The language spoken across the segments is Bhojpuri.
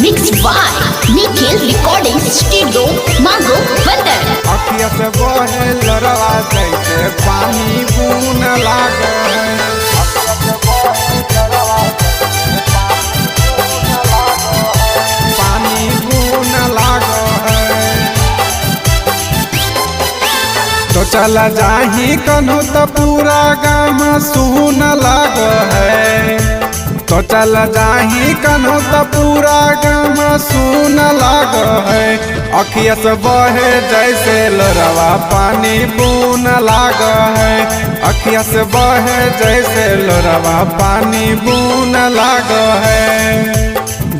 Mixed by Nikhil Recording Studio, Mago Bandar। अखिया से बहे लरवा जैसे पानी बून लागे पानी बून लागे तो चला जाही कन्हू तो पूरा गाँव सुन लागे है तो चल जाही कन्हू तो पूरा गाँव सुन लाग है अखिया से बहे जैसे लरवा पानी बून लाग है अखिया से बहे जैसे लरवा पानी बून लाग है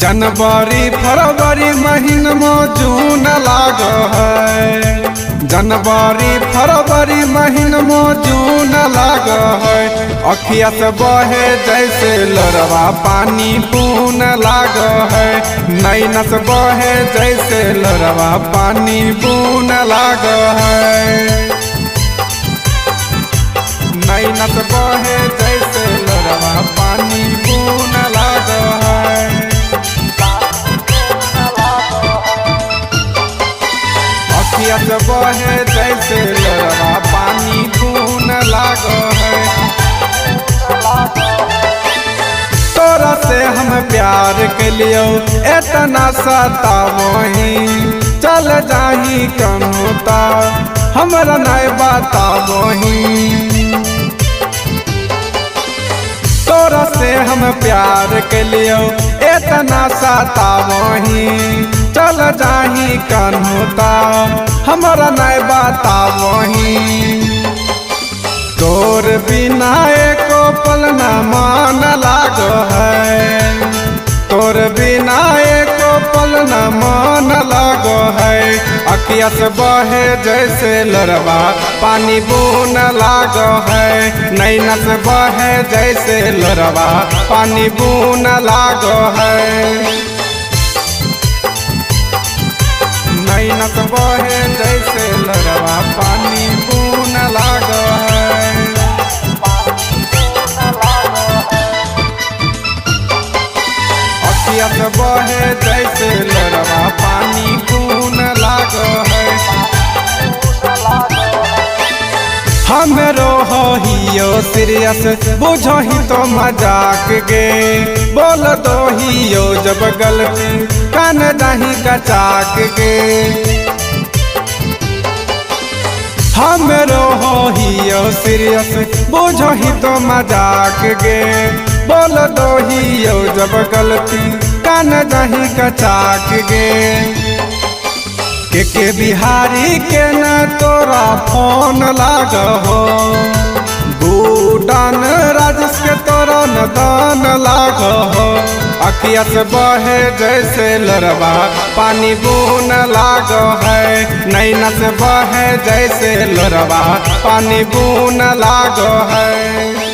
जनवरी फरवरी महीना जून लाग है जनवरी फरवरी महीना जून लाग है अखिया से बहे जैसे लरवा पानी बून लाग है नैना से बहे जैसे लरवा पानी बून लाग है नैना से बहे जैसे लरवा पानी बून लाग है अखिया से बहे जैसे लरवा पानी बून लाग है तोरा से हम प्यार के लिए इतना सतावही चल जाही कन्हू ता हमरा नहीं बतावही तोरा से हम प्यार के लिए इतना सतावही चल जाही कन्हू ता हमरा नहीं बतावही तोर बिना एको पल न मान लाग है तोर बिना एको पल न मान लाग है अखिया से बहे जैसे लरवा पानी बून लाग है नैना से बहे जैसे लरवा पानी बून लाग है नैना से बहे जैसे लरवा पानी बून लाग है अखिया से बहे जैसे लरवा पानी बून लाग है हमरो हियो सीरियस बुझही तो मजाक गे बोल दो हियो जब गलती कान दही कचाक गे हमरो हियो सीरियस बुझही तो मजाक गे बोल दो हियो जब गलती कान दही कचाक गे के बिहारी के न तोरा फोन लाग हो बूटान राजेश के तोरा न दान लाग हो अखिया से बहे जैसे लरवा पानी बून लाग है नैना से बहे जैसे लरवा पानी बून लाग है।